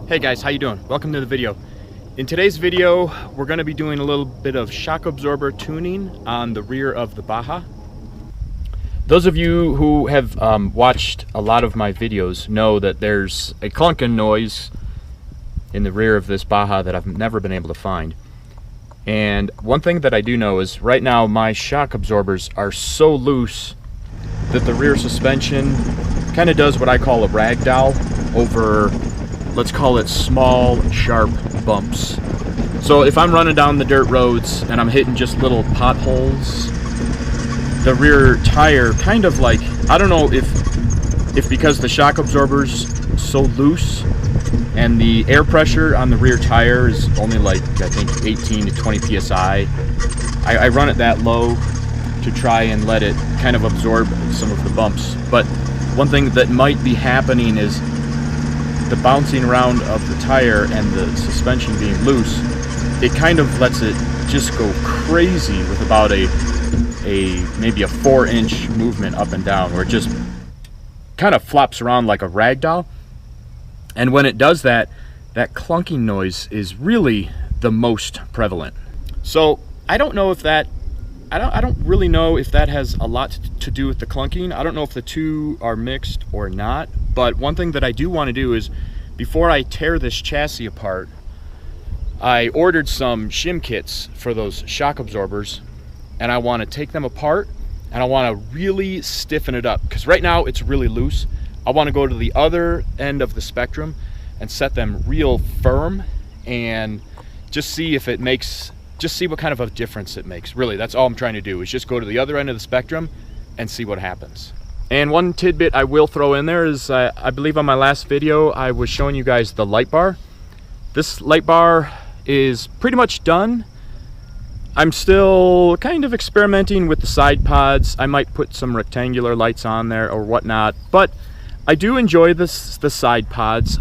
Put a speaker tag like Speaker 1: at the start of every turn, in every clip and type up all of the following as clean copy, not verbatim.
Speaker 1: Hey guys, how you doing? Welcome to the video. In today's video, we're going to be doing a little bit of shock absorber tuning on the rear of the Baja. Those of you who have watched a lot of my videos know that there's a clunking noise in the rear of this Baja that I've never been able to find. And one thing that I do know is right now my shock absorbers are so loose that the rear suspension kind of does what I call a ragdoll over, let's call it, small, sharp bumps. So if I'm running down the dirt roads and I'm hitting just little potholes, the rear tire kind of like, I don't know if because the shock absorber's so loose and the air pressure on the rear tire is only like, I think 18 to 20 psi. I run it that low to try and let it kind of absorb some of the bumps. But one thing that might be happening is the bouncing around of the tire and the suspension being loose, it kind of lets it just go crazy with about maybe a 4-inch movement up and down, where it just kind of flops around like a rag doll. And when it does that, that clunking noise is really the most prevalent. So I don't know if that, I don't really know if that has a lot to do with the clunking. I don't know if the two are mixed or not, but one thing that I do want to do is, before I tear this chassis apart, I ordered some shim kits for those shock absorbers, and I want to take them apart and I want to really stiffen it up, because right now it's really loose. I want to go to the other end of the spectrum and set them real firm and just see if it makes, just see what kind of a difference it makes. Really, that's all I'm trying to do, is just go to the other end of the spectrum and see what happens. And one tidbit I will throw in there is, I believe on my last video I was showing you guys the light bar. This light bar is pretty much done. I'm still kind of experimenting with the side pods. I might put some rectangular lights on there or whatnot, but I do enjoy the side pods.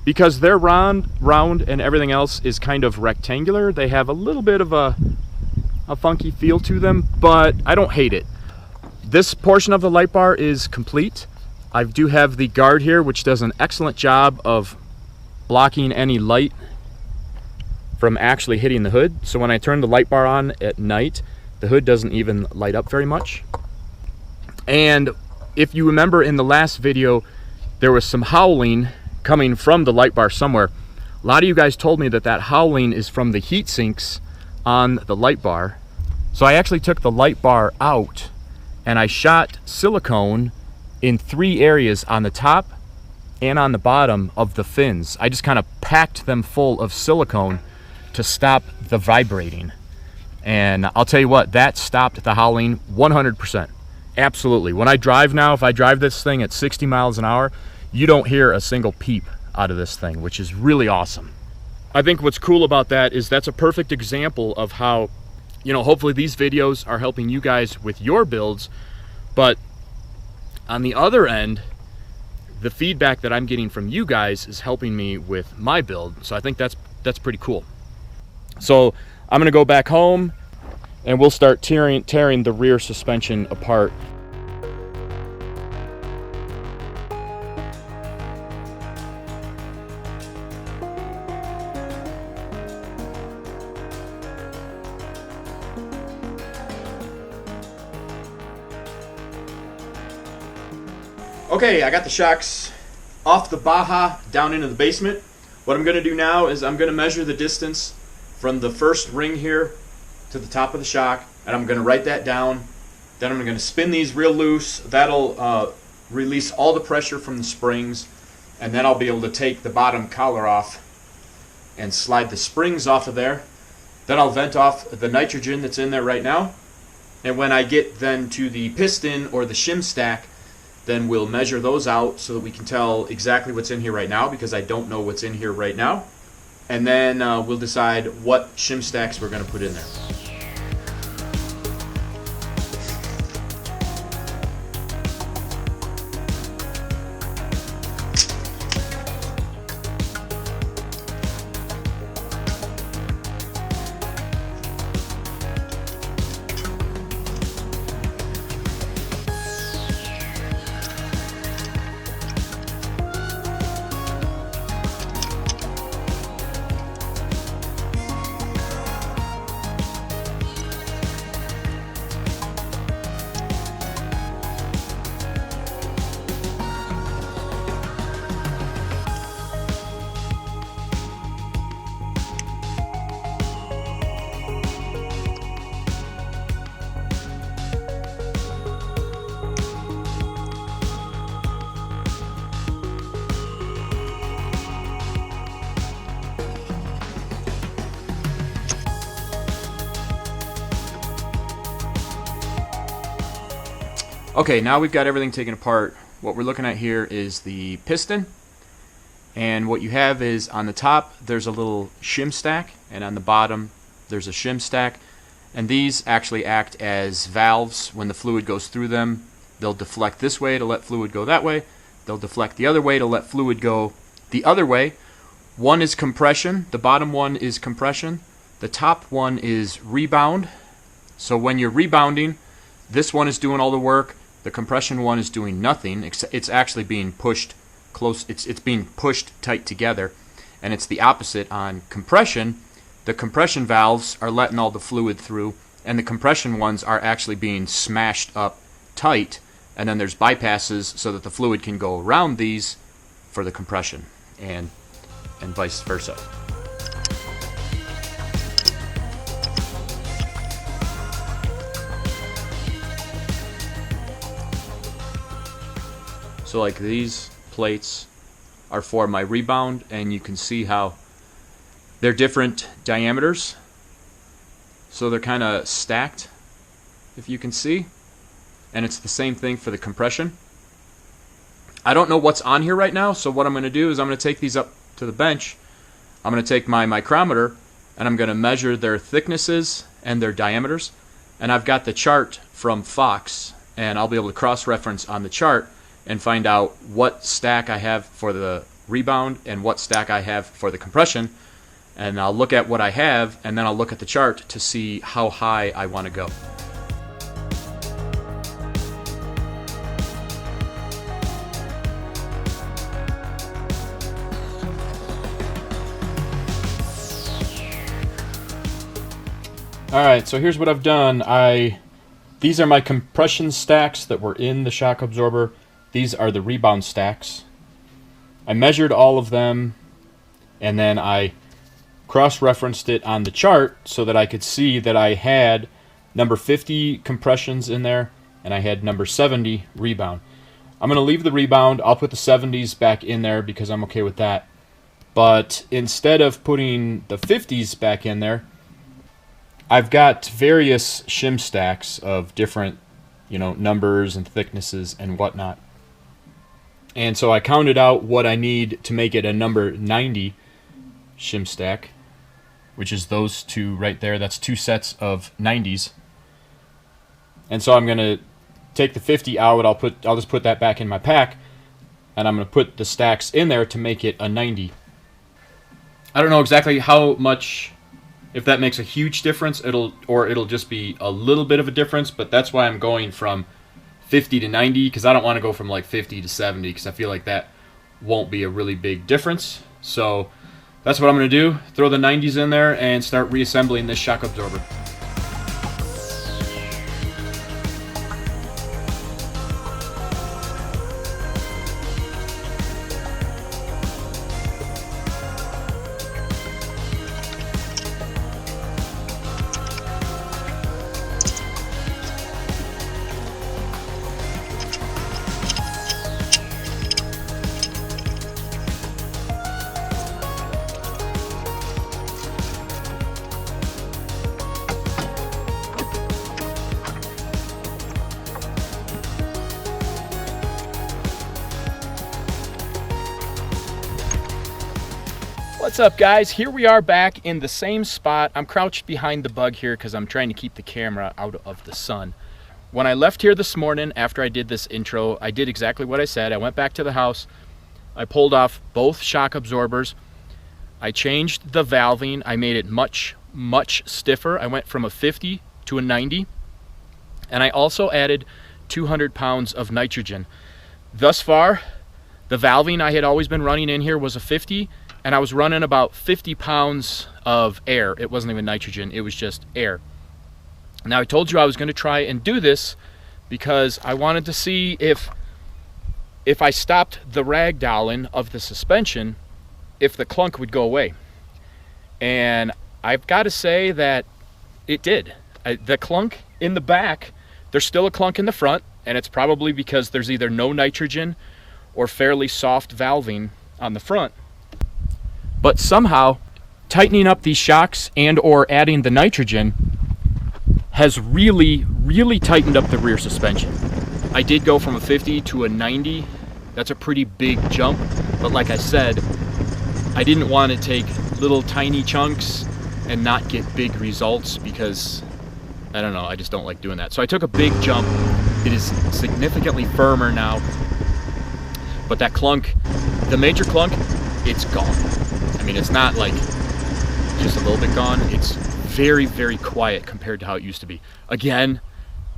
Speaker 1: Because they're round and everything else is kind of rectangular, they have a little bit of a funky feel to them, but I don't hate it. This portion of the light bar is complete. I do have the guard here, which does an excellent job of blocking any light from actually hitting the hood. So when I turn the light bar on at night, the hood doesn't even light up very much. And if you remember in the last video, there was some howling coming from the light bar somewhere. A lot of you guys told me that that howling is from the heat sinks on the light bar. So I actually took the light bar out and I shot silicone in 3 areas, on the top and on the bottom of the fins. I just kind of packed them full of silicone to stop the vibrating. And I'll tell you what, that stopped the howling 100%. Absolutely. When I drive now, if I drive this thing at 60 miles an hour, you don't hear a single peep out of this thing, which is really awesome. I think what's cool about that is that's a perfect example of how, you know, hopefully these videos are helping you guys with your builds, but on the other end, the feedback that I'm getting from you guys is helping me with my build. So I think that's pretty cool. So I'm gonna go back home and we'll start tearing the rear suspension apart. Okay, I got the shocks off the Baja down into the basement. What I'm going to do now is I'm going to measure the distance from the first ring here to the top of the shock, and I'm going to write that down. Then I'm going to spin these real loose. That'll release all the pressure from the springs, and then I'll be able to take the bottom collar off and slide the springs off of there. Then I'll vent off the nitrogen that's in there right now, and when I get then to the piston or the shim stack, then we'll measure those out so that we can tell exactly what's in here right now, because I don't know what's in here right now. And then we'll decide what shim stacks we're going to put in there. Okay, now we've got everything taken apart. What we're looking at here is the piston, and what you have is on the top there's a little shim stack, and on the bottom there's a shim stack, and these actually act as valves. When the fluid goes through them, they'll deflect this way to let fluid go that way, they'll deflect the other way to let fluid go the other way. One is compression, the bottom one is compression, the top one is rebound. So when you're rebounding, this one is doing all the work, the compression one is doing nothing. It's actually being pushed close, it's being pushed tight together. And it's the opposite on compression. The compression valves are letting all the fluid through, and the compression ones are actually being smashed up tight, and then there's bypasses so that the fluid can go around these for the compression, and vice versa. So like these plates are for my rebound, and you can see how they're different diameters, so they're kind of stacked, if you can see, and it's the same thing for the compression. I don't know what's on here right now, so what I'm going to do is I'm going to take these up to the bench. I'm going to take my micrometer and I'm going to measure their thicknesses and their diameters, and I've got the chart from Fox, and I'll be able to cross-reference on the chart and find out what stack I have for the rebound and what stack I have for the compression, and I'll look at what I have, and then I'll look at the chart to see how high I want to go. Alright, so here's what I've done. These are my compression stacks that were in the shock absorber. These are the rebound stacks. I measured all of them, and then I cross-referenced it on the chart so that I could see that I had number 50 compressions in there, and I had number 70 rebound. I'm going to leave the rebound. I'll put the 70s back in there because I'm okay with that. But instead of putting the 50s back in there, I've got various shim stacks of different, numbers and thicknesses and whatnot. And so I counted out what I need to make it a number 90 shim stack, which is those two right there. That's two sets of 90s. And so I'm going to take the 50 out. I'll just put that back in my pack, and I'm going to put the stacks in there to make it a 90. I don't know exactly how much, if that makes a huge difference, it'll just be a little bit of a difference, but that's why I'm going from 50 to 90, because I don't want to go from like 50 to 70, because I feel like that won't be a really big difference. So that's what I'm going to do, throw the 90s in there and start reassembling this shock absorber. What's up, guys? Here we are back in the same spot. I'm crouched behind the bug here because I'm trying to keep the camera out of the sun. When I left here this morning after I did this intro, I did exactly what I said. I went back to the house. I pulled off both shock absorbers. I changed the valving. I made it much, much stiffer. I went from a 50 to a 90. And I also added 200 pounds of nitrogen. Thus far, the valving I had always been running in here was a 50, and I was running about 50 pounds of air. It wasn't even nitrogen, it was just air. Now I told you I was going to try and do this because I wanted to see if I stopped the ragdolling of the suspension, if the clunk would go away. And I've got to say that it did. The clunk in the back, there's still a clunk in the front, and it's probably because there's either no nitrogen or fairly soft valving on the front. But somehow, tightening up these shocks and or adding the nitrogen has really, really tightened up the rear suspension. I did go from a 50 to a 90. That's a pretty big jump, but like I said, I didn't want to take little tiny chunks and not get big results because, I don't know, I just don't like doing that. So I took a big jump. It is significantly firmer now, but that clunk, the major clunk, it's gone. I mean, it's not like just a little bit gone. It's very, very quiet compared to how it used to be. Again,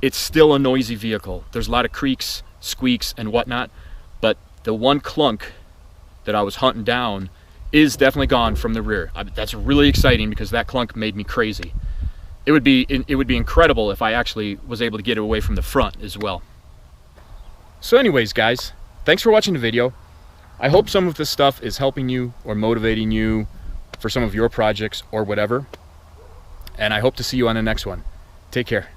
Speaker 1: it's still a noisy vehicle. There's a lot of creaks, squeaks, and whatnot, but the one clunk that I was hunting down is definitely gone from the rear. That's really exciting because that clunk made me crazy. It would be incredible if I actually was able to get it away from the front as well. So anyways, guys, thanks for watching the video. I hope some of this stuff is helping you or motivating you for some of your projects or whatever. And I hope to see you on the next one. Take care.